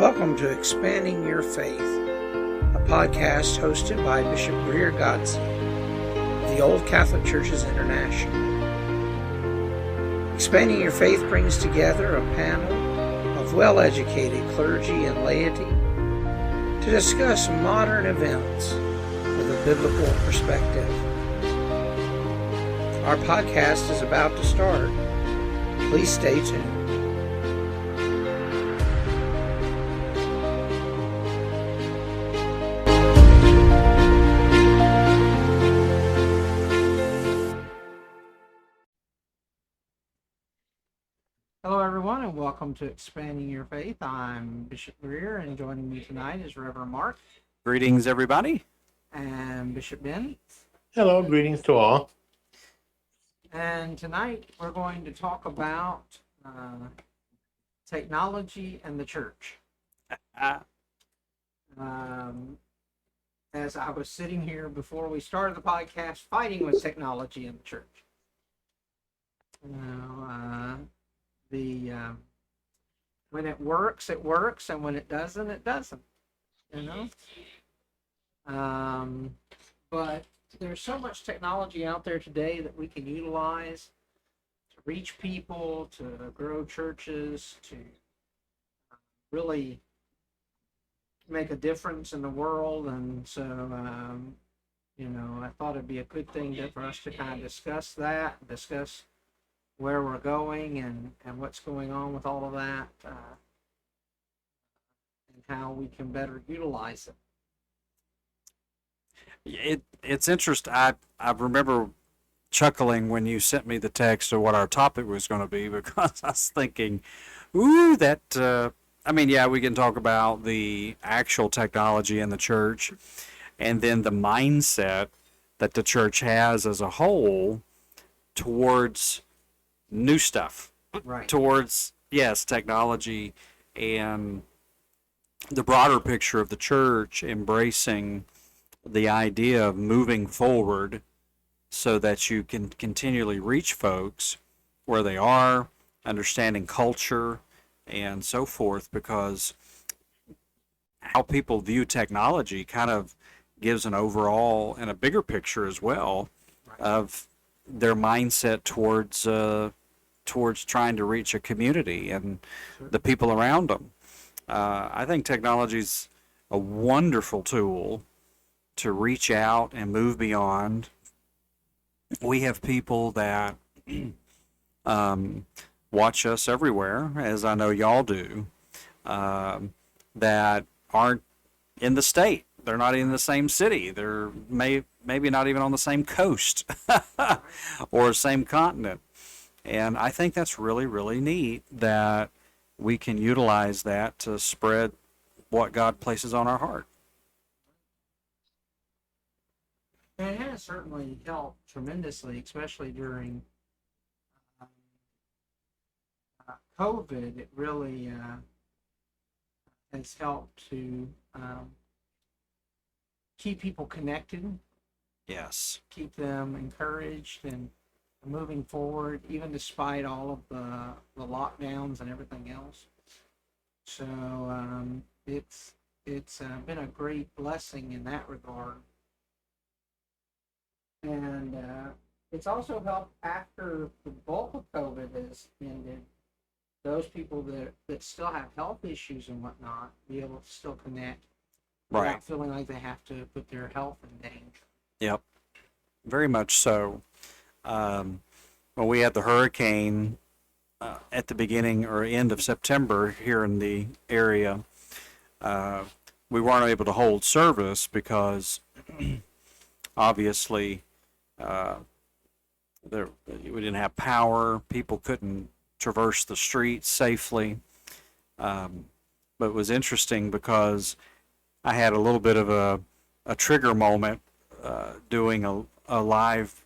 Welcome to Expanding Your Faith, a podcast hosted by Bishop Greer Godsey of the Old Catholic Churches International. Expanding Your Faith brings together a panel of well-educated clergy and laity to discuss modern events with a biblical perspective. Our podcast is about to start. Please stay tuned. Hello everyone, and welcome to Expanding Your Faith. I'm Bishop Greer, and joining me tonight is Reverend Marc. Greetings, everybody. And Bishop Ben. Hello, greetings to all. And tonight we're going to talk about technology and the church. As I was sitting here before we started the podcast, fighting with technology in the church. When it works, and when it doesn't, it doesn't. But there's so much technology out there today that we can utilize to reach people, to grow churches, to really make a difference in the world. And so, I thought it'd be a good thing for us to kind of discuss where we're going and what's going on with all of that, and how we can better utilize it. It's interesting. I remember chuckling when you sent me the text of what our topic was going to be, because I was thinking, we can talk about the actual technology in the church, and then the mindset that the church has as a whole towards new stuff, right? Towards, yes, technology, and the broader picture of the church embracing the idea of moving forward so that you can continually reach folks where they are, understanding culture and so forth, because how people view technology kind of gives an overall and a bigger picture as well, right, of their mindset towards trying to reach a community and the people around them. I think technology is a wonderful tool to reach out and move beyond. We have people that watch us everywhere, as I know y'all do, that aren't in the state. They're not in the same city. They're maybe not even on the same coast or same continent. And I think that's really, really neat that we can utilize that to spread what God places on our heart. And it has certainly helped tremendously, especially during COVID. It really has helped to keep people connected. Yes. Keep them encouraged and moving forward, even despite all of the lockdowns and everything else. So it's been a great blessing in that regard. And it's also helped after the bulk of COVID has ended, those people that still have health issues and whatnot be able to still connect, right, without feeling like they have to put their health in danger. Yep, very much so. When we had the hurricane at the beginning or end of September here in the area, we weren't able to hold service because obviously we didn't have power. People couldn't traverse the streets safely. But it was interesting because I had a little bit of a trigger moment doing a live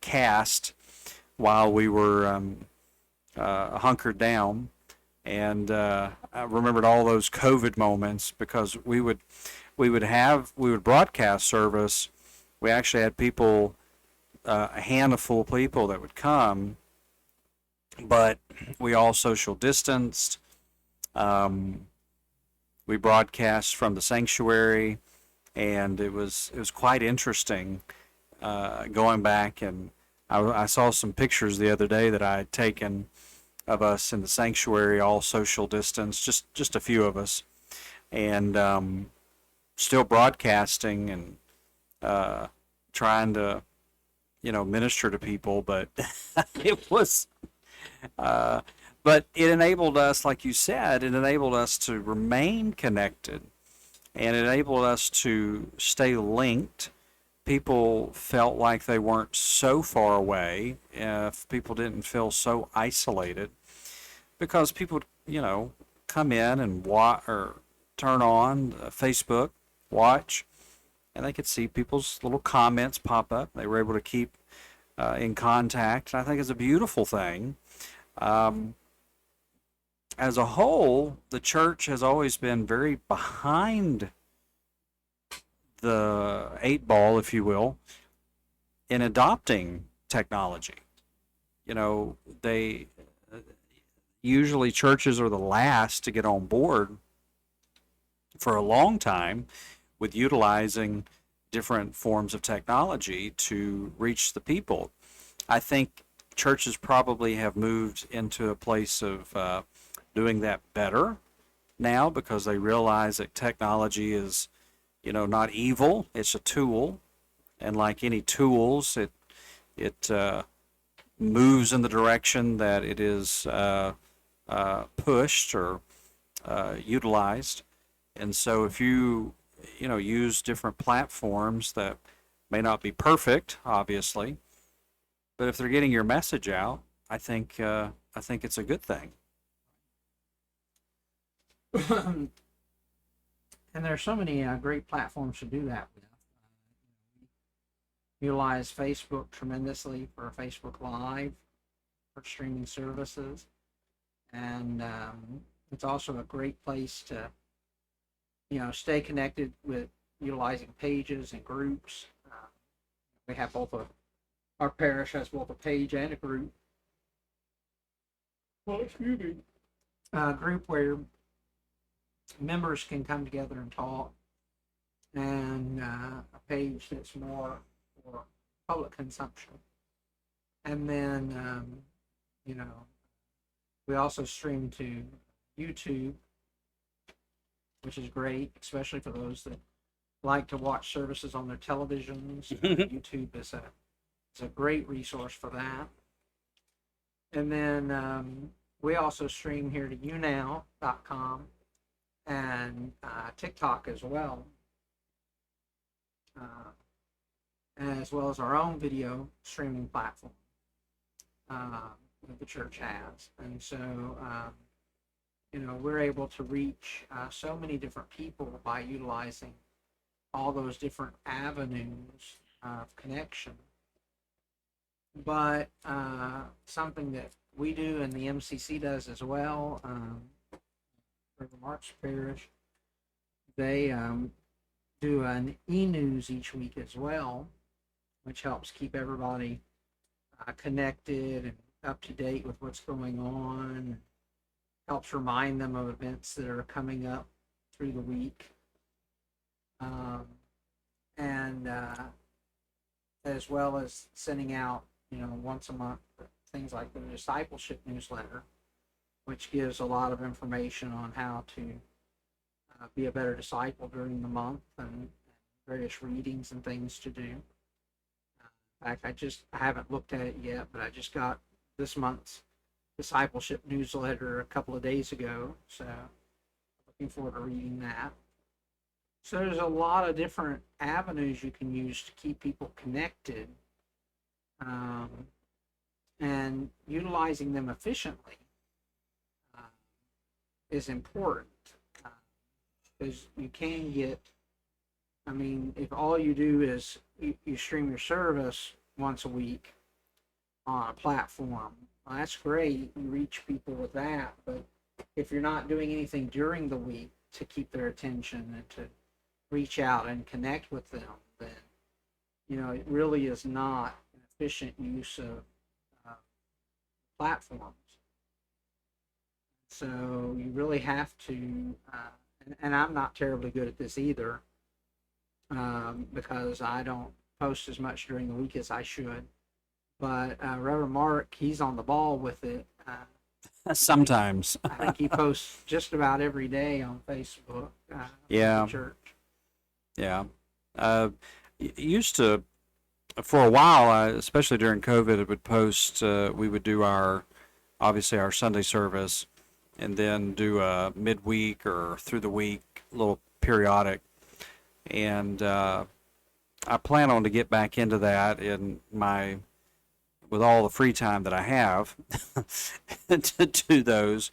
cast while we were hunkered down, and I remembered all those COVID moments, because we would broadcast service. We actually had people, a handful of people that would come, but we all social distanced. we broadcast from the sanctuary, and it was quite interesting going back, and I saw some pictures the other day that I had taken of us in the sanctuary, all social distance, just a few of us, and still broadcasting and trying to minister to people, but it was but it enabled us, like you said, it enabled us to remain connected, and it enabled us to stay linked. People felt like they weren't so far away, if people didn't feel so isolated, because people, come in and watch or turn on Facebook, watch, and they could see people's little comments pop up. They were able to keep in contact. And I think it's a beautiful thing. As a whole, the church has always been very behind the eight ball, if you will, in adopting technology. They usually, churches are the last to get on board for a long time with utilizing different forms of technology to reach the people. I think churches probably have moved into a place of doing that better now, because they realize that technology is, not evil. It's a tool, and like any tools, it moves in the direction that it is pushed or utilized. And so if you use different platforms that may not be perfect, obviously, but if they're getting your message out, I think it's a good thing. And there's so many great platforms to do that with. Utilize Facebook tremendously for Facebook Live, for streaming services, and it's also a great place to stay connected with utilizing pages and groups. We have our parish has both a page and a group. Well, excuse me. A group where members can come together and talk, and a page that's more for public consumption. And then, we also stream to YouTube, which is great, especially for those that like to watch services on their televisions. YouTube is a great resource for that. And then we also stream here to younow.com and TikTok as well as our own video streaming platform that the church has. And so, we're able to reach so many different people by utilizing all those different avenues of connection. But something that we do and the MCC does as well, for the March Parish, they do an e-news each week as well, which helps keep everybody connected and up to date with what's going on. Helps remind them of events that are coming up through the week. And as well as sending out, once a month, things like the discipleship newsletter, which gives a lot of information on how to be a better disciple during the month and various readings and things to do. In fact, I haven't looked at it yet, but I just got this month's discipleship newsletter a couple of days ago, so looking forward to reading that. So there's a lot of different avenues you can use to keep people connected, and utilizing them efficiently is important, because you can get, if all you do is you stream your service once a week on a platform, well, that's great, you reach people with that, but if you're not doing anything during the week to keep their attention and to reach out and connect with them, then it really is not an efficient use of platforms. So you really have to, and and I'm not terribly good at this either, because I don't post as much during the week as I should. But Reverend Mark, he's on the ball with it. Sometimes. I think he posts just about every day on Facebook. Yeah. For the church. Yeah. Used to, for a while, especially during COVID, it would post, we would do obviously our Sunday service, and then do a midweek or through the week little periodic. And I plan on to get back into that with all the free time that I have to do those,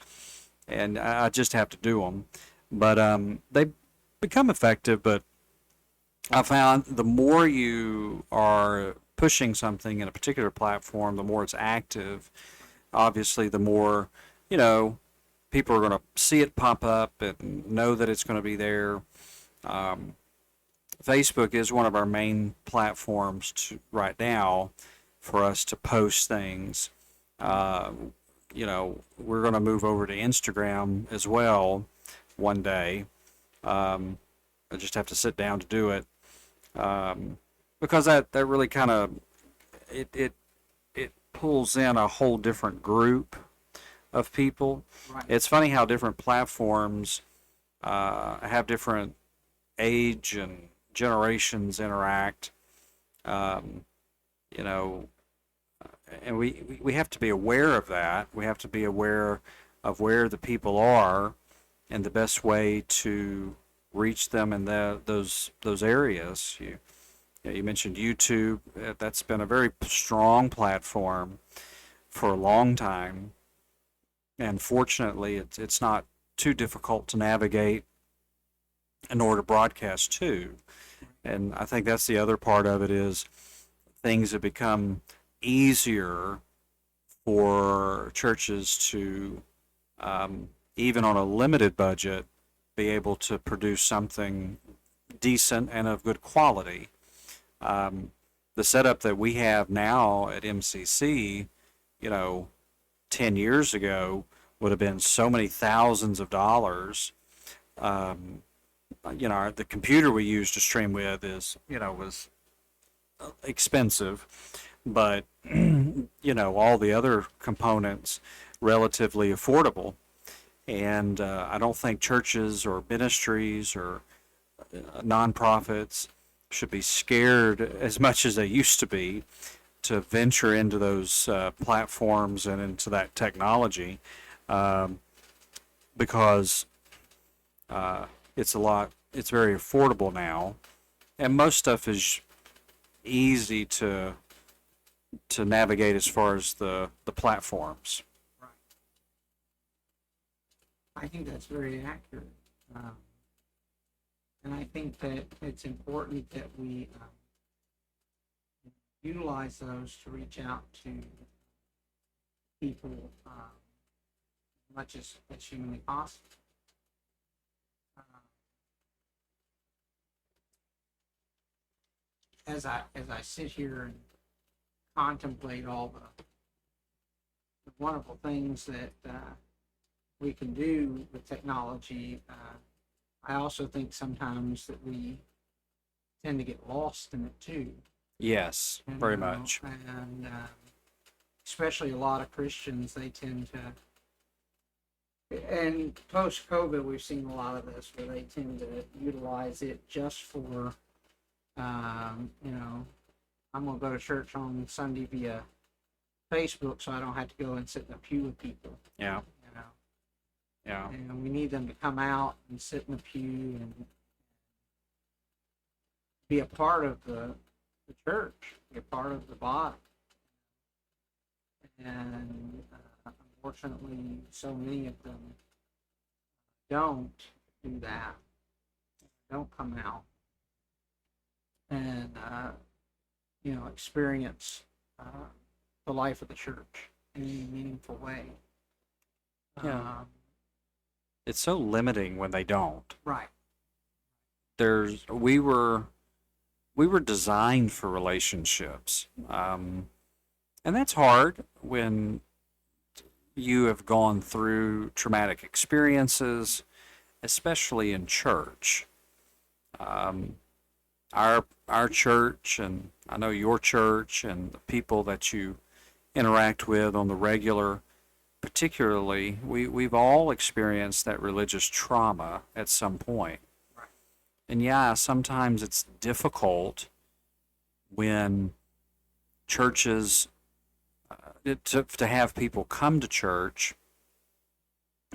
and I just have to do them. But they become effective. But I found the more you are pushing something in a particular platform, the more it's active. Obviously, the more, people are going to see it pop up and know that it's going to be there. Facebook is one of our main platforms right now for us to post things. We're going to move over to Instagram as well one day. I just have to sit down to do it, because that really kind of it pulls in a whole different group of people. Right. It's funny how different platforms have different age and generations interact. You know, and we have to be aware of that. We have to be aware of where the people are and the best way to reach them in those areas. You mentioned YouTube. That's been a very strong platform for a long time, and fortunately, it's not too difficult to navigate in order to broadcast to. And I think that's the other part of it is things have become easier for churches to, even on a limited budget, be able to produce something decent and of good quality. The setup that we have now at MCC, 10 years ago would have been so many thousands of dollars. The computer we use to stream with was expensive, but all the other components relatively affordable. And I don't think churches or ministries or nonprofits should be scared as much as they used to be to venture into those platforms and into that technology, because it's very affordable now, and most stuff is easy to navigate as far as the platforms. Right. I think that's very accurate. And I think that it's important that we utilize those to reach out to people much as humanly possible. As I sit here and contemplate all the wonderful things that we can do with technology, I also think sometimes that we tend to get lost in it too. Yes, very much. And especially a lot of Christians, they tend to, and post-COVID, we've seen a lot of this where they tend to utilize it just for, I'm going to go to church on Sunday via Facebook so I don't have to go and sit in a pew with people. Yeah. Yeah. And we need them to come out and sit in the pew and be a part of the church, be a part of the body. And unfortunately, so many of them don't do that, don't come out and, experience the life of the church in any meaningful way. Yeah. It's so limiting when they don't. Right. We were designed for relationships, and that's hard when you have gone through traumatic experiences, especially in church. Um, our church, and I know your church, and the people that you interact with on the regular, particularly, we've all experienced that religious trauma at some point. Right. And yeah, sometimes it's difficult when churches to have people come to church,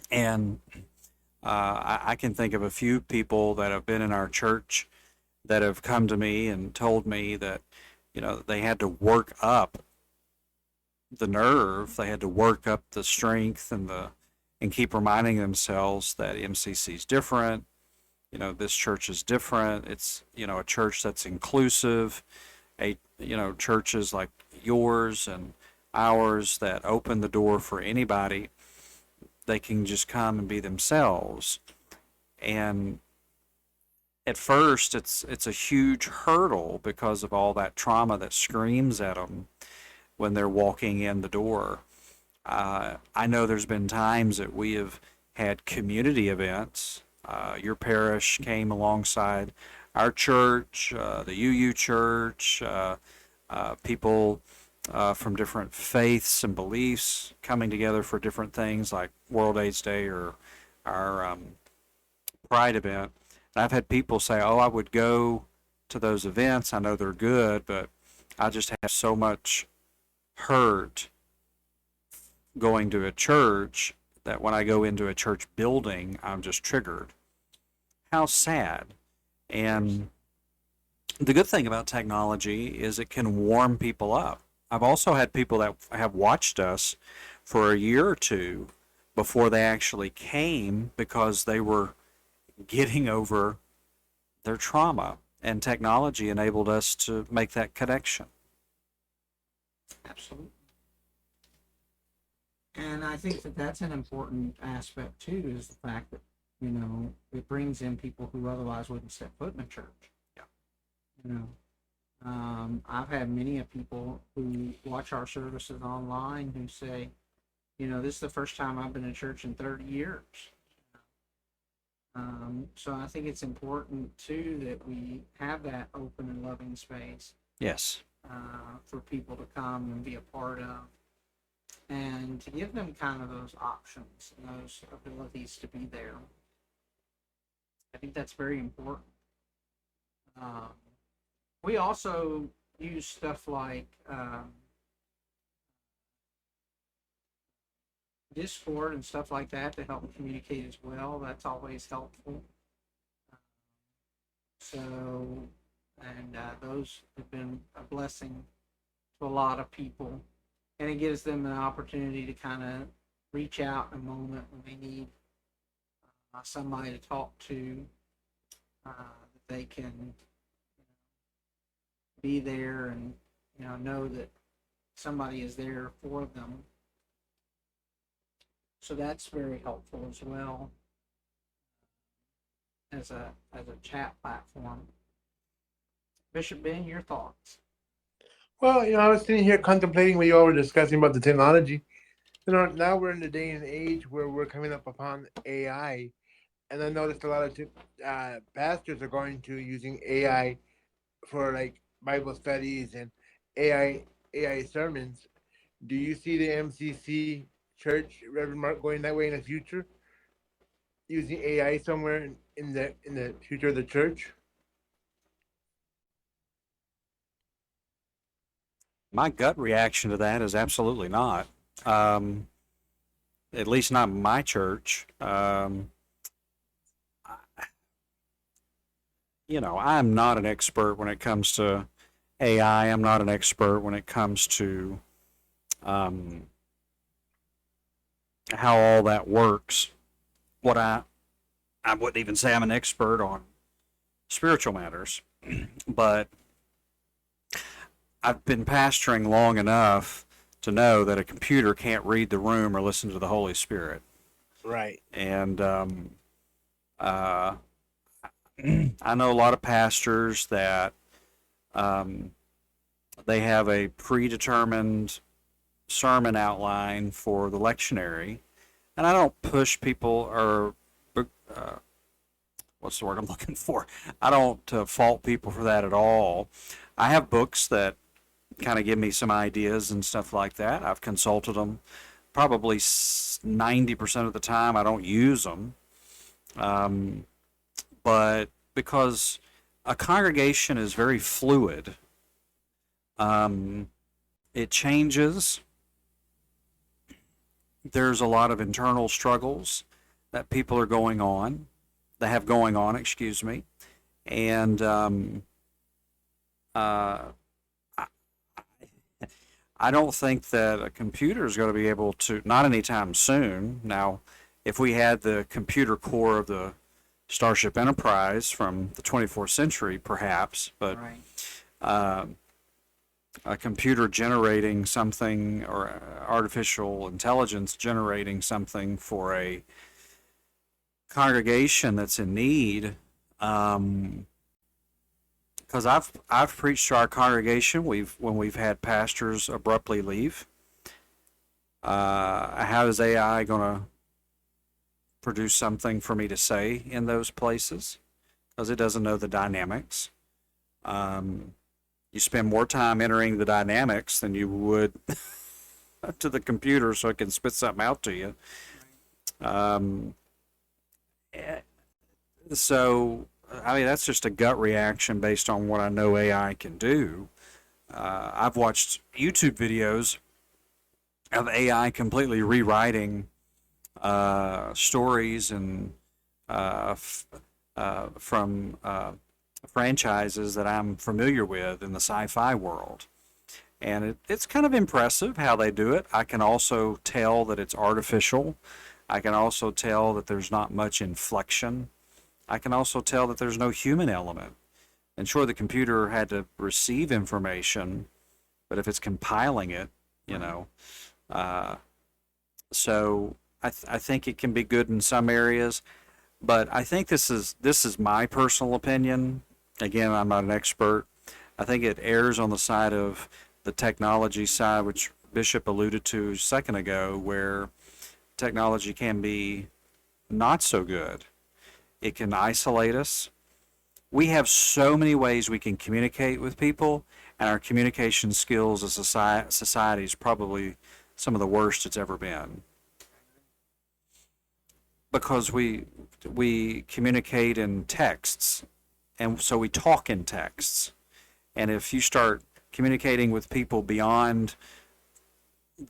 and I can think of a few people that have been in our church that have come to me and told me that, they had to work up the nerve, they had to work up the strength and keep reminding themselves that MCC is different. This church is different. It's, a church that's inclusive, churches like yours and ours that open the door for anybody. They can just come and be themselves. And at first, it's a huge hurdle because of all that trauma that screams at them when they're walking in the door. I know there's been times that we have had community events. Your parish came alongside our church, the UU church, people from different faiths and beliefs coming together for different things like World AIDS Day or our Pride event. And I've had people say, "Oh, I would go to those events. I know they're good, but I just have so much hurt going to a church that when I go into a church building, I'm just triggered." How sad. And the good thing about technology is it can warm people up. I've also had people that have watched us for a year or two before they actually came because they were getting over their trauma, and technology enabled us to make that connection. Absolutely. And I think that that's an important aspect too, is the fact that, it brings in people who otherwise wouldn't step foot in a church. Yeah. I've had many of people who watch our services online who say, this is the first time I've been in church in 30 years. So I think it's important too that we have that open and loving space Yes. for people to come and be a part of, and to give them kind of those options and those abilities to be there. I think that's very important. We also use stuff like Discord and stuff like that to help communicate as well. That's always helpful. Those have been a blessing to a lot of people, and it gives them an opportunity to kind of reach out in a moment when they need somebody to talk to. That they can be there and know that somebody is there for them. So that's very helpful as well as a chat platform. Bishop Ben, your thoughts? Well, I was sitting here contemplating what you all were discussing about the technology. Now we're in the day and age where we're coming up upon AI, and I noticed a lot of pastors are going to using AI for like Bible studies and AI sermons. Do you see the MCC Church, Reverend Mark, going that way in the future, using AI somewhere in the future of the church? My gut reaction to that is absolutely not. At least not my church. I'm not an expert when it comes to AI. I'm not an expert when it comes to how all that works. I wouldn't even say I'm an expert on spiritual matters, but I've been pastoring long enough to know that a computer can't read the room or listen to the Holy Spirit. Right. And I know a lot of pastors that they have a predetermined sermon outline for the lectionary, and I don't push people or what's the word I'm looking for? I don't fault people for that at all. I have books that kind of give me some ideas and stuff like that. I've consulted them. Probably 90% of the time, I don't use them. But because a congregation is very fluid, it changes. There's a lot of internal struggles that people are that have going on, excuse me. And I don't think that a computer is going to be able to, not anytime soon. Now, if we had the computer core of the Starship Enterprise from the 24th century, perhaps, but Right. A computer generating something or artificial intelligence generating something for a congregation that's in need. Because I've preached to our congregation, when we've had pastors abruptly leave. How is AI going to produce something for me to say in those places? Because it doesn't know the dynamics. You spend more time entering the dynamics than you would to the computer so it can spit something out to you. So, I mean, that's just a gut reaction based on what I know AI can do. I've watched YouTube videos of AI completely rewriting stories and from franchises that I'm familiar with in the sci-fi world. And it's kind of impressive how they do it. I can also tell that it's artificial. I can also tell that there's not much inflection. I can also tell that there's no human element. And sure, the computer had to receive information, but if it's compiling it, you know, so I think it can be good in some areas, but I think this is my personal opinion. Again, I'm not an expert. I think it errs on the side of the technology side, which Bishop alluded to a second ago, where technology can be not so good. It can isolate us. We have so many ways we can communicate with people, and our communication skills as a society is probably some of the worst it's ever been. Because we communicate in texts, and so we talk in texts. And if you start communicating with people beyond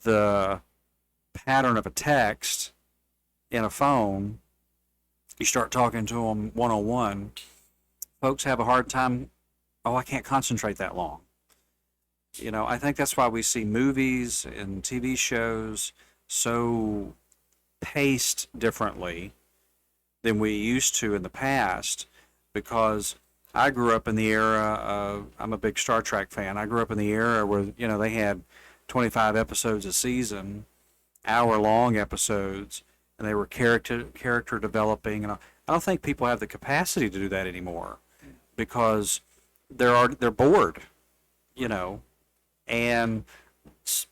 the pattern of a text in a phone, you start talking to them one-on-one, folks have a hard time. Oh, I can't concentrate that long. You know, I think that's why we see movies and TV shows so paced differently than we used to in the past, because I grew up in the era of, I'm a big Star Trek fan. I grew up in the era where, you know, they had 25 episodes a season, hour-long episodes, and they were character developing. And I don't think people have the capacity to do that anymore because they're bored, you know, and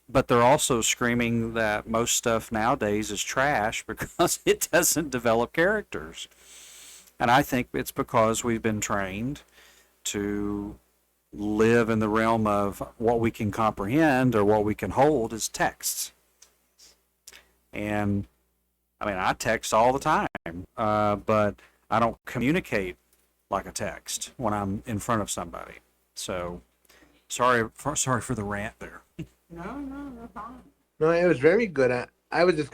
but they're also screaming that most stuff nowadays is trash because it doesn't develop characters. And I think it's because we've been trained to live in the realm of what we can comprehend or what we can hold as texts. And I mean, I text all the time, but I don't communicate like a text when I'm in front of somebody. So sorry for the rant there. No, fine. No, it was very good. I was just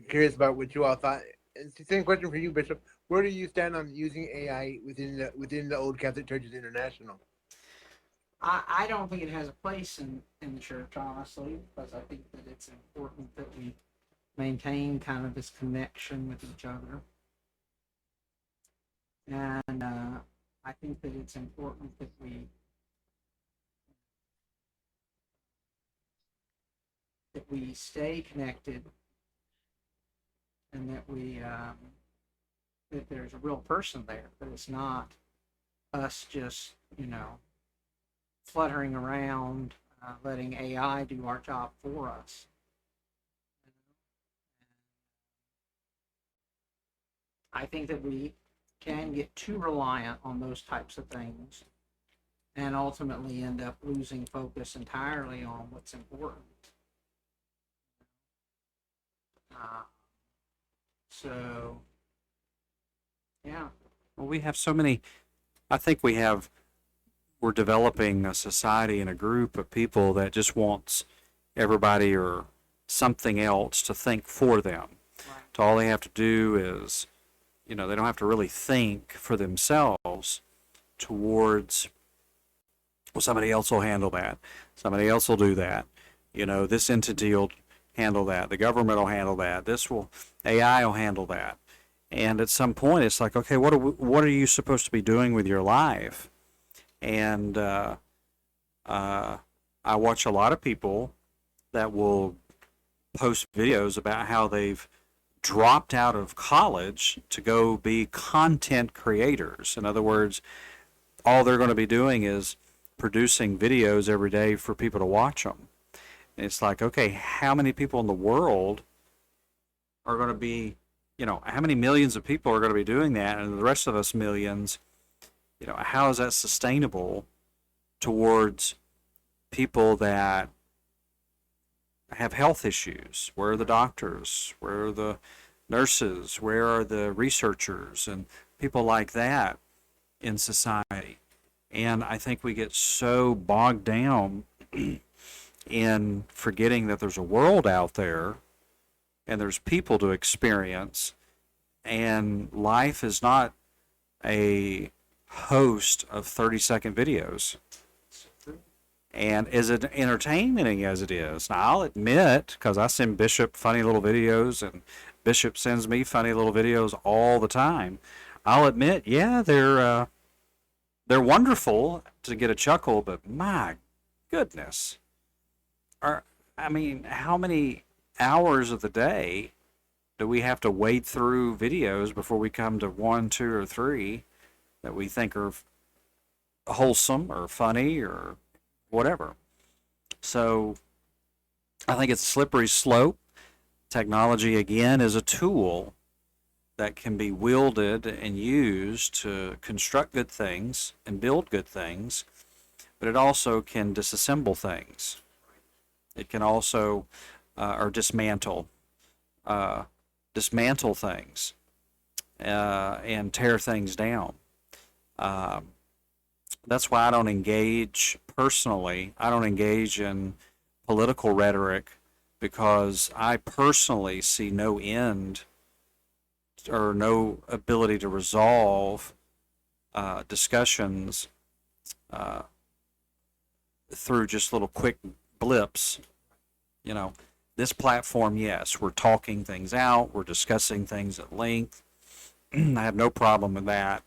curious about what you all thought. It's the same question for you, Bishop. Where do you stand on using AI within the Old Catholic Churches International? I don't think it has a place in the church, honestly, because I think that it's important that we maintain kind of this connection with each other. And I think that it's important that we stay connected, and that that there's a real person there, that it's not us just, you know, fluttering around, letting AI do our job for us. I think that we can get too reliant on those types of things and ultimately end up losing focus entirely on what's important. Uh, so, yeah. Well, we have so many. I think we're developing a society and a group of people that just wants everybody or something else to think for them. Right. So all they have to do is, they don't have to really think for themselves towards, well, somebody else will handle that. Somebody else will do that. This entity will handle that. The government will handle that. AI will handle that. And at some point, it's like, okay, what are you supposed to be doing with your life? And I watch a lot of people that will post videos about how they've dropped out of college to go be content creators. In other words, all they're going to be doing is producing videos every day for people to watch them. And it's like, okay, how many people in the world are going to be, how many millions of people are going to be doing that? And the rest of us millions, how is that sustainable towards people that have health issues? Where are the doctors? Where are the nurses? Where are the researchers and people like that in society? And I think we get so bogged down in forgetting that there's a world out there and there's people to experience, and life is not a host of 30-second videos. And as entertaining as it is, now I'll admit, because I send Bishop funny little videos and Bishop sends me funny little videos all the time, I'll admit, yeah, they're wonderful to get a chuckle, but my goodness, how many hours of the day do we have to wade through videos before we come to 1, 2, or 3 that we think are wholesome or funny or whatever? So I think it's a slippery slope. Technology, again, is a tool that can be wielded and used to construct good things and build good things, but it also can disassemble things. It can also, or dismantle things and tear things down. That's why I don't engage personally. I don't engage in political rhetoric because I personally see no end or no ability to resolve discussions through just little quick blips. This platform, yes, we're talking things out, we're discussing things at length. I have no problem with that.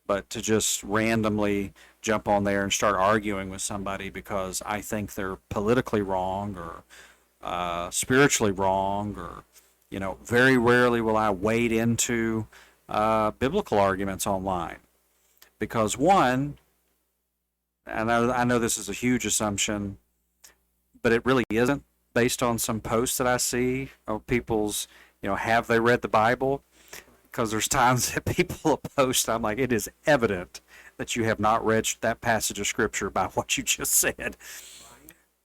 But to just randomly jump on there and start arguing with somebody because I think they're politically wrong or spiritually wrong, or very rarely will I wade into biblical arguments online, because one, and I know this is a huge assumption, but it really isn't, based on some posts that I see of people's, have they read the Bible? Because there's times that people post, I'm like, it is evident that you have not read that passage of scripture by what you just said.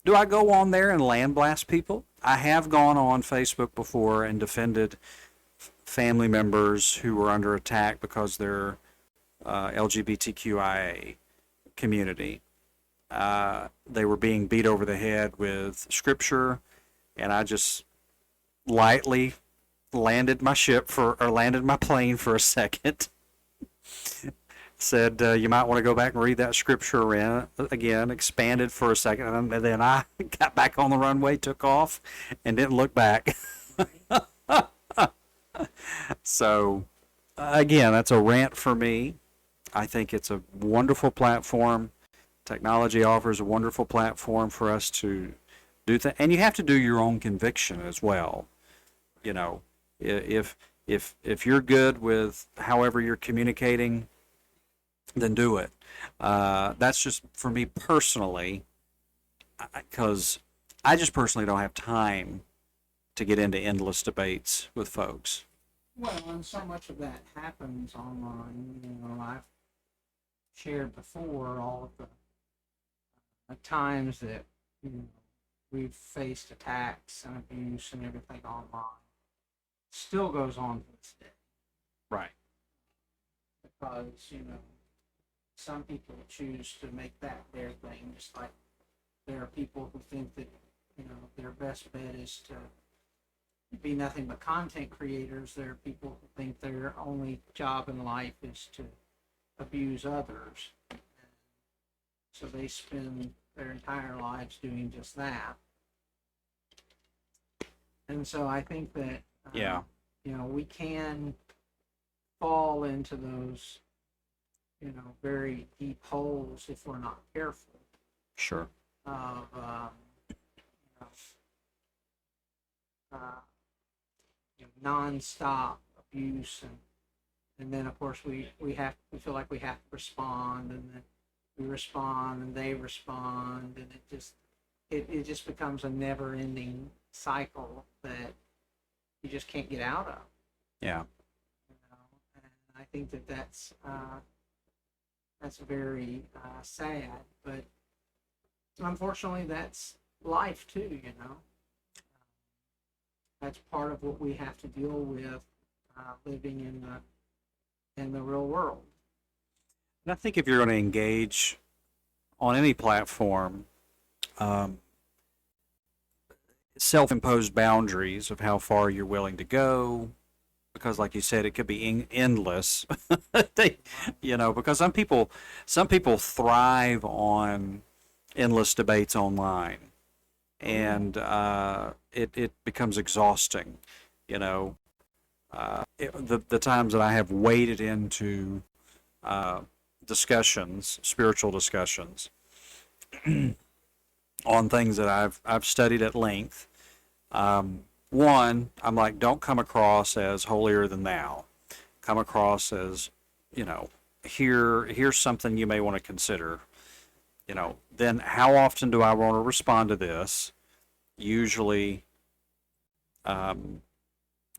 Do I go on there and land blast people? I have gone on Facebook before and defended family members who were under attack because they're LGBTQIA community. They were being beat over the head with scripture, and I just lightly landed my plane for a second. Said, you might want to go back and read that scripture again, expanded for a second, and then I got back on the runway, took off, and didn't look back. So, again, that's a rant for me. I think it's a wonderful platform. Technology offers a wonderful platform for us to do things, and you have to do your own conviction as well. If you're good with however you're communicating, then do it. That's just for me personally, because I just personally don't have time to get into endless debates with folks. Well, and so much of that happens online. I've shared before all of the times that you know we've faced attacks and abuse and everything online. Still goes on to this day Right. because some people choose to make that their thing, just like there are people who think that their best bet is to be nothing but content creators. There are people who think their only job in life is to abuse others. So they spend their entire lives doing just that. And so I think that, Yeah. we can fall into those, very deep holes if we're not careful Sure. of, know, uh, nonstop abuse, and then of course we feel like we have to respond, and then we respond and they respond, and it just becomes a never ending cycle that you just can't get out of. Yeah. And I think that that's very sad, but unfortunately that's life too. That's part of what we have to deal with living in the real world. And I think if you're going to engage on any platform, um, self-imposed boundaries of how far you're willing to go, because like you said, it could be endless. Because some people thrive on endless debates online, and it becomes exhausting. The times that I have waded into discussions, spiritual discussions, on things that I've studied at length. One, I'm like, don't come across as holier than thou. Come across as, here's something you may want to consider. Then how often do I want to respond to this? Usually,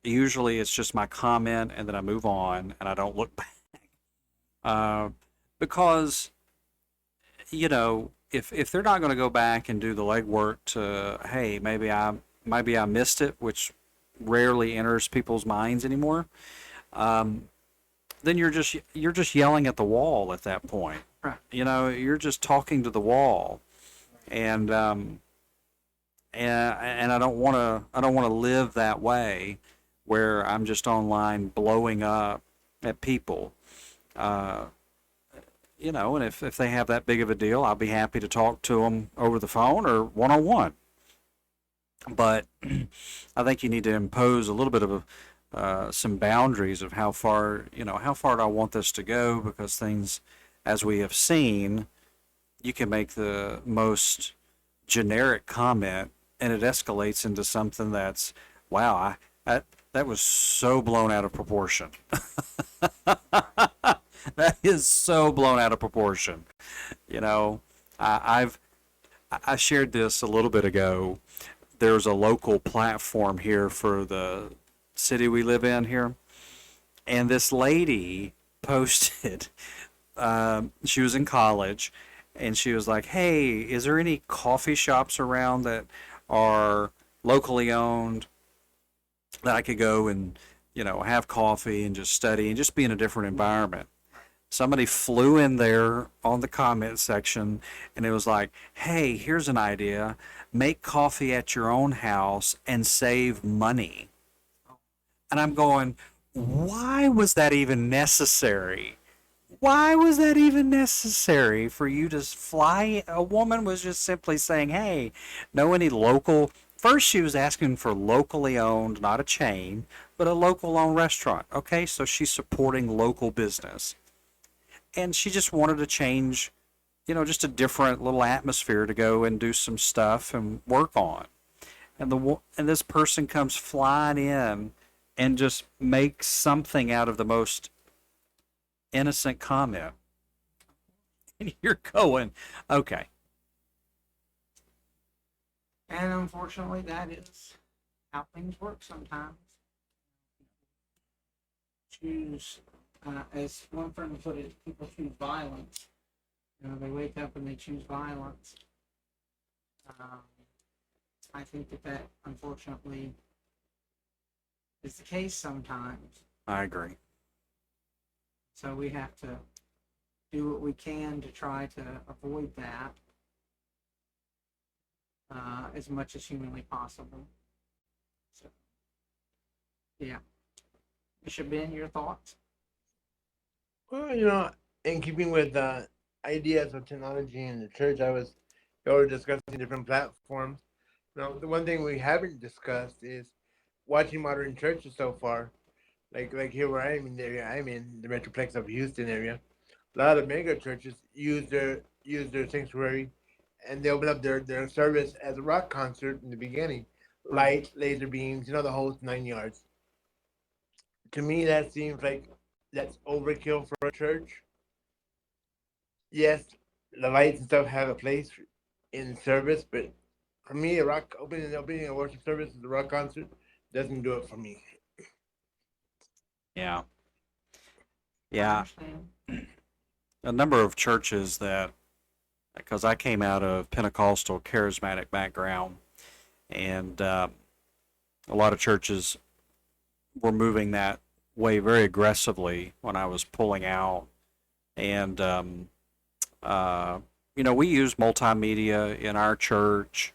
usually it's just my comment, and then I move on and I don't look back. Because if they're not going to go back and do the legwork to, hey, maybe I missed it, which rarely enters people's minds anymore, then you're just yelling at the wall at that point. Right. You're just talking to the wall, and I don't want to live that way, where I'm just online blowing up at people. And if they have that big of a deal, I'll be happy to talk to them over the phone or one-on-one. But I think you need to impose a little bit of some boundaries of how far do I want this to go, because things, as we have seen, you can make the most generic comment and it escalates into something that's, wow, that was so blown out of proportion. That is so blown out of proportion. I shared this a little bit ago. There's a local platform here for the city we live in here, and this lady posted. She was in college, and she was like, "Hey, is there any coffee shops around that are locally owned that I could go and have coffee and just study and just be in a different environment?" Somebody flew in there on the comment section, and it was like, hey, here's an idea. Make coffee at your own house and save money. And I'm going, why was that even necessary? Why was that even necessary for you to fly? A woman was just simply saying, hey, know any local. First, she was asking for locally owned, not a chain, but a local owned restaurant. Okay, so she's supporting local business. And she just wanted to change, just a different little atmosphere to go and do some stuff and work on. And this person comes flying in and just makes something out of the most innocent comment. And you're going, okay. And unfortunately, that is how things work sometimes. choose, as one friend put it, people choose violence. They wake up and they choose violence. Um, I think that unfortunately is the case sometimes. I agree. So we have to do what we can to try to avoid that as much as humanly possible. So, yeah. Bishop Ben, your thoughts? Well, in keeping with ideas of technology in the church, we were discussing different platforms. The one thing we haven't discussed is watching modern churches so far. Like here where I'm in the Metroplex of Houston area. A lot of mega churches use their sanctuary, and they open up their service as a rock concert in the beginning. Lights, laser beams, the whole 9 yards. To me, that seems like that's overkill for a church. Yes, the lights and stuff have a place in service, but for me, a rock opening a worship service as a rock concert doesn't do it for me. Yeah. I Yeah. understand. A number of churches that, because I came out of Pentecostal charismatic background, and a lot of churches were moving that way very aggressively when I was pulling out. And, we use multimedia in our church.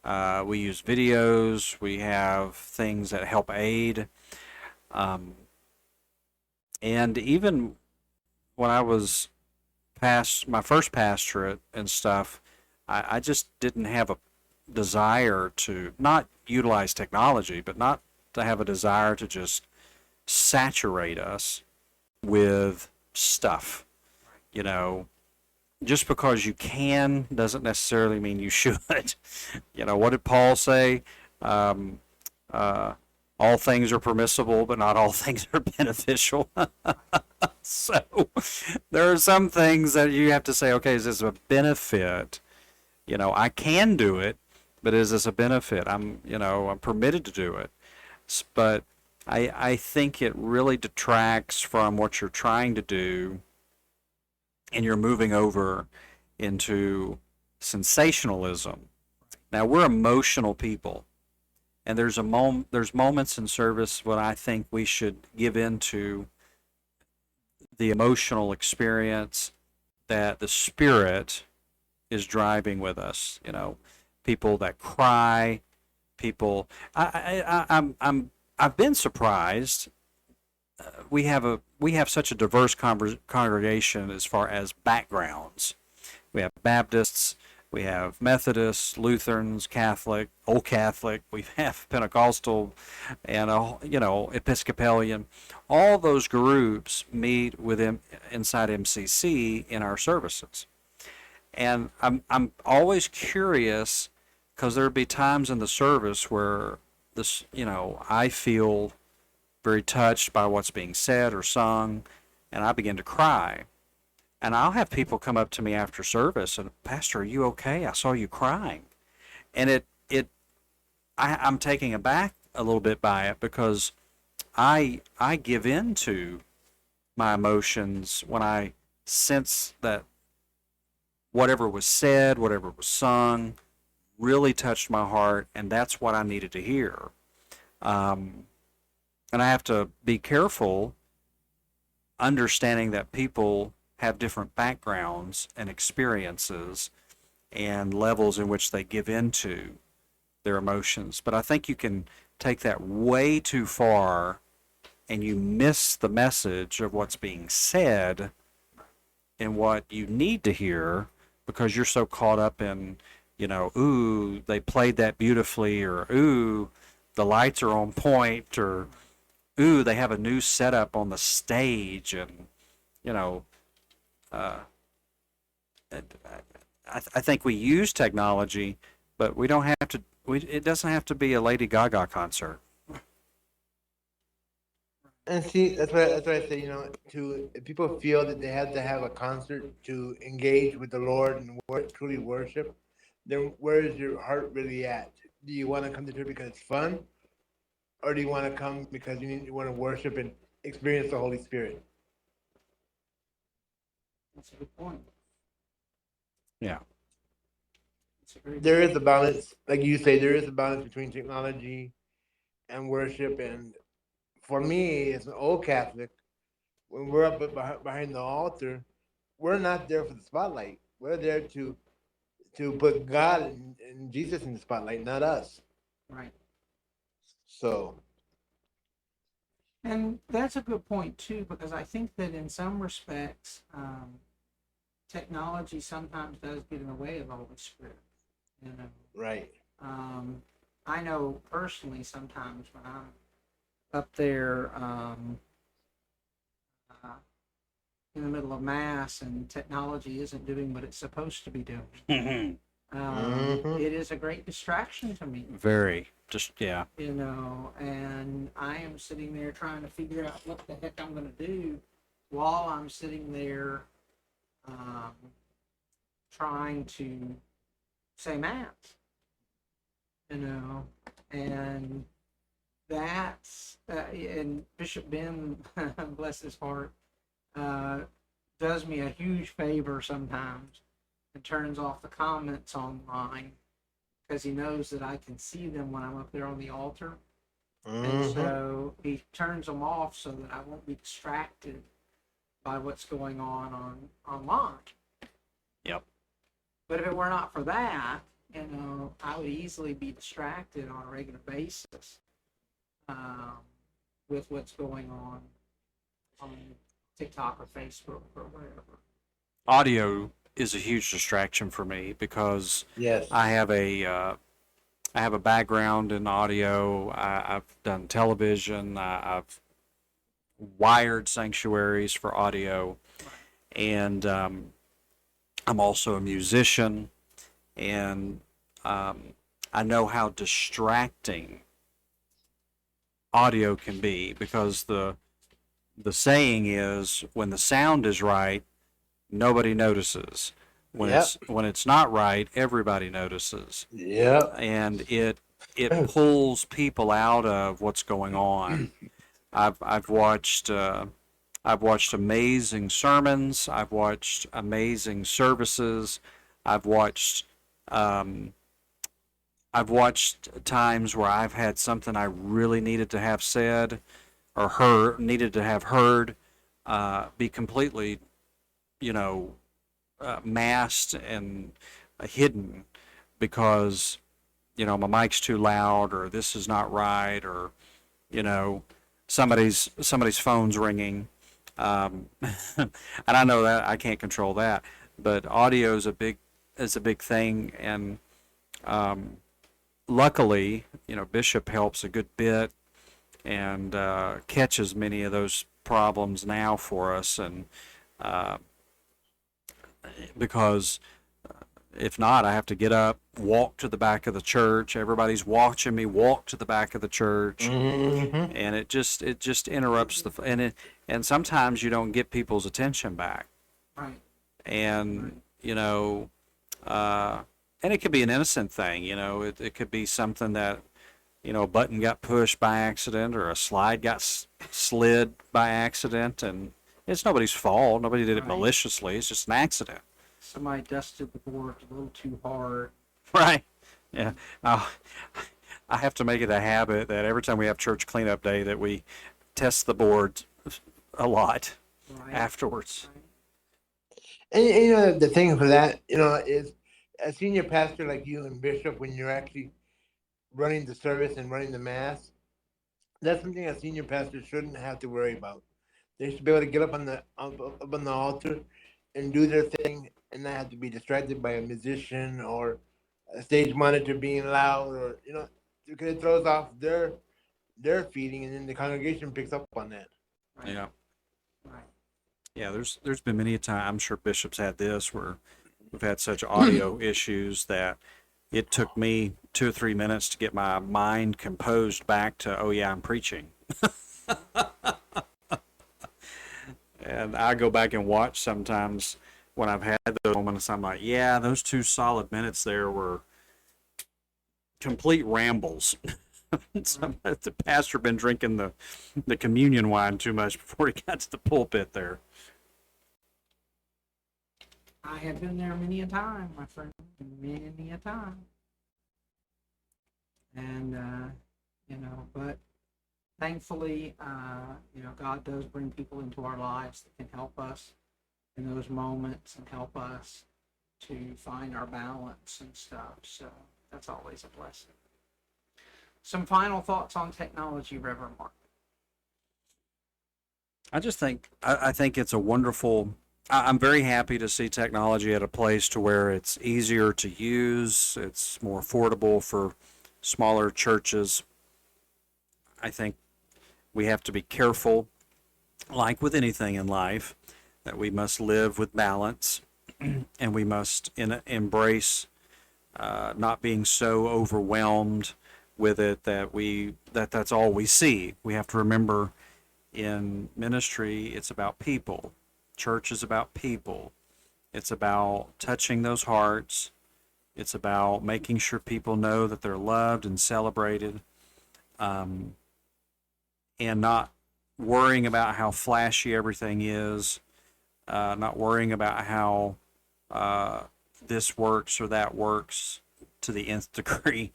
We use videos. We have things that help aid. Um, and even when I was past my first pastorate and stuff, I just didn't have a desire to not utilize technology, but not to have a desire to just saturate us with stuff. You know, just because you can doesn't necessarily mean you should. What did Paul say? Um, uh, all things are permissible, but not all things are beneficial. So there are some things that you have to say, okay, is this a benefit? I can do it, but is this a benefit? I'm permitted to do it. But I think it really detracts from what you're trying to do, and you're moving over into sensationalism. Now, we're emotional people, and there's moments in service when I think we should give into the emotional experience that the Spirit is driving with us. People that cry, people. I've been surprised. We have such a diverse congregation as far as backgrounds. We have Baptists, we have Methodists, Lutherans, Catholic, Old Catholic. We have Pentecostal, and Episcopalian. All those groups meet inside MCC in our services, and I'm always curious because there'd be times in the service where I feel very touched by what's being said or sung, and I begin to cry. And I'll have people come up to me after service and, Pastor, are you okay? I saw you crying. And I'm taken aback a little bit by it because I give in to my emotions when I sense that whatever was said, whatever was sung, really touched my heart, and that's what I needed to hear. And I have to be careful understanding that people have different backgrounds and experiences and levels in which they give into their emotions. But I think you can take that way too far and you miss the message of what's being said and what you need to hear because you're so caught up in, ooh, they played that beautifully, or ooh, the lights are on point, or ooh, they have a new setup on the stage, and uh, I think we use technology, but we don't have to. It doesn't have to be a Lady Gaga concert. And see, that's why I say, to if people feel that they have to have a concert to engage with the Lord and truly worship, then where is your heart really at? Do you want to come to church because it's fun, or do you want to come because you want to worship and experience the Holy Spirit. That's a good point. Yeah. That's a very good There is point. a balance, like you say, there is a balance between technology and worship. And for me, as an old Catholic, when we're up behind the altar, we're not there for the spotlight. We're there to put God and Jesus in the spotlight, not us. Right. So, And that's a good point too, because I think that in some respects, technology sometimes does get in the way of the Holy Spirit. You know, right. um, I know personally sometimes when I'm up there uh, in the middle of mass and technology isn't doing what it's supposed to be doing, Mm-hmm. it is a great distraction to me. Very. Just, yeah. You know, and I am sitting there trying to figure out what the heck I'm going to do while I'm sitting there um, trying to say mass, you know, and that's, and Bishop Ben, bless his heart, uh, does me a huge favor sometimes and turns off the comments online because he knows that I can see them when I'm up there on the altar. And Mm-hmm. so he turns them off so that I won't be distracted by what's going on online. Yep. But if it were not for that, you know, I would easily be distracted on a regular basis um, with what's going on TikTok or Facebook or wherever. Audio is a huge distraction for me because Yes. I have a background in audio. I've done television. I've wired sanctuaries for audio, and I'm also a musician, and I know how distracting audio can be because the saying is when the sound is right, nobody notices. Yep. When it's not right, everybody notices, Yep. and it pulls people out of what's going on. I've watched amazing sermons. I've watched amazing services. I've watched um, I've watched times where I've had something I really needed to have said or needed to have heard, be completely, you know, masked and hidden because, you know, my mic's too loud or this is not right or, you know, somebody's phone's ringing. And I know that I can't control that, but audio is a big thing, and luckily, you know, Bishop helps a good bit and catches many of those problems now for us, and uh, because if not, I have to get up, walk to the back of the church. Everybody's watching me walk to the back of the church, Mm-hmm. and it just interrupts and sometimes you don't get people's attention back, Right. and you know, and it could be an innocent thing. You know, it could be something that, you know, a button got pushed by accident or a slide got slid by accident, and it's nobody's fault. Nobody did it Right. maliciously. It's just an accident. Somebody dusted the board a little too hard. Right. Yeah. Uh, I have to make it a habit that every time we have church cleanup day that we test the board a lot Right. afterwards. Right. And you know the thing for that, you know, is a senior pastor like you and Bishop, when you're actually running the service and running the mass, that's something a senior pastor shouldn't have to worry about. They should be able to get up on the altar and do their thing and not have to be distracted by a musician or a stage monitor being loud, or you know, because it throws off their feeding, and then the congregation picks up on that. Right. Yeah. Right. Yeah. There's been many a time. I'm sure Bishop's had this where we've had such audio issues that it took me 2 or 3 minutes to get my mind composed back to, oh yeah, I'm preaching. And I go back and watch sometimes when I've had those moments. I'm like, yeah, those 2 solid minutes there were complete rambles. The pastor been drinking the communion wine too much before he got to the pulpit there. I have been there many a time, my friend, many a time. And, but thankfully, God does bring people into our lives that can help us in those moments and help us to find our balance and stuff. So that's always a blessing. Some final thoughts on technology, Reverend Mark. I just think I think it's a wonderful. I'm very happy to see technology at a place to where it's easier to use. It's more affordable for smaller churches. I think we have to be careful, like with anything in life, that we must live with balance, and we must embrace not being so overwhelmed with it that's all we see. We have to remember in ministry, it's about people. Church is about people. It's about touching those hearts. It's about making sure people know that they're loved and celebrated, and not worrying about how flashy everything is, not worrying about how this works or that works to the nth degree.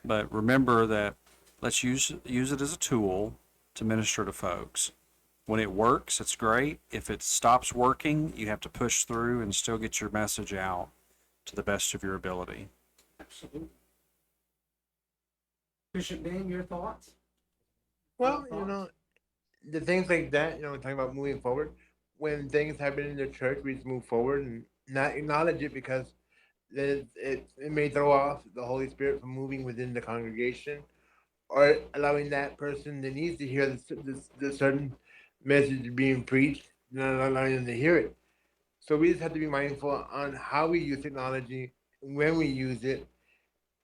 But remember that let's use it as a tool to minister to folks. When it works, it's great. If it stops working, you have to push through and still get your message out to the best of your ability. Absolutely. Bishop Ben, your thoughts? Well, the things like that, talking about moving forward, when things happen in the church, we just move forward and not acknowledge it because it may throw off the Holy Spirit from moving within the congregation or allowing that person that needs to hear the certain message being preached, not allowing them to hear it. So we just have to be mindful on how we use technology, when we use it,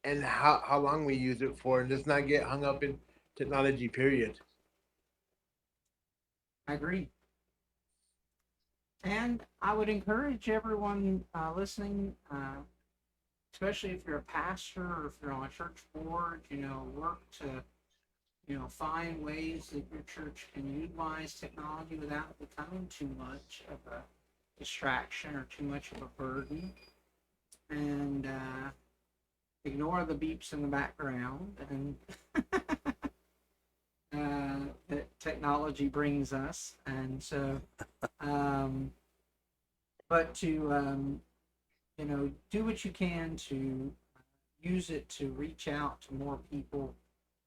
and how long we use it for, and just not get hung up in technology, period. I agree. And I would encourage everyone listening, especially if you're a pastor or if you're on a church board, work to, find ways that your church can utilize technology without becoming too much of a distraction or too much of a burden. And ignore the beeps in the background and that technology brings us. And so, but to, do what you can to use it to reach out to more people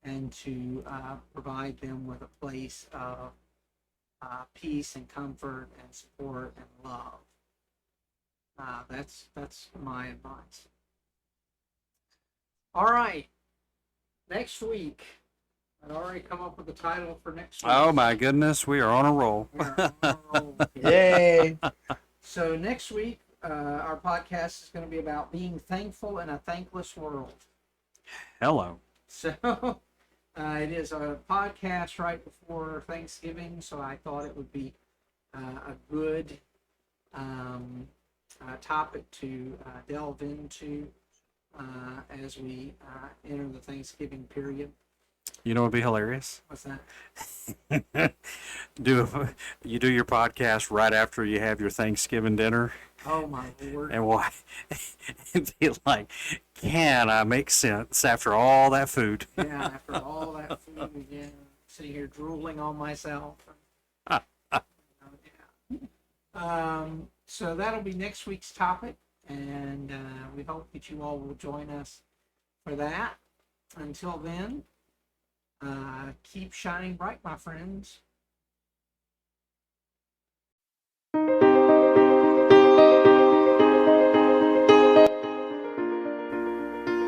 and to provide them with a place of peace and comfort and support and love. That's my advice. All right. Next week, I'd already come up with a title for next week. Oh my goodness, we are on a roll. We're on a roll. Yay! So next week, our podcast is going to be about being thankful in a thankless world. Hello. So it is a podcast right before Thanksgiving, so I thought it would be a good topic to delve into as we enter the Thanksgiving period. You know what would be hilarious? What's that? You do your podcast right after you have your Thanksgiving dinner, Oh my Lord. and why? It'd be like, can I make sense after all that food? Yeah, after all that food, yeah, sitting here drooling on myself. So that'll be next week's topic, and we hope that you all will join us for that. Until then, keep shining bright, my friends.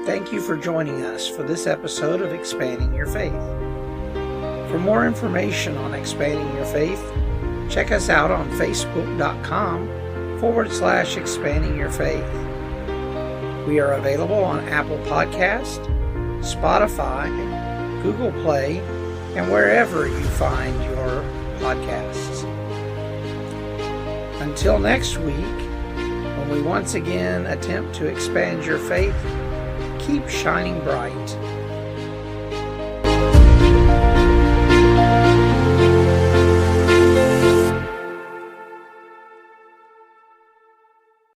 Thank you for joining us for this episode of Expanding Your Faith. For more information on Expanding Your Faith, check us out on facebook.com/Expanding Your Faith. We are available on Apple Podcast, Spotify, Google Play, and wherever you find your podcasts. Until next week, when we once again attempt to expand your faith, keep shining bright.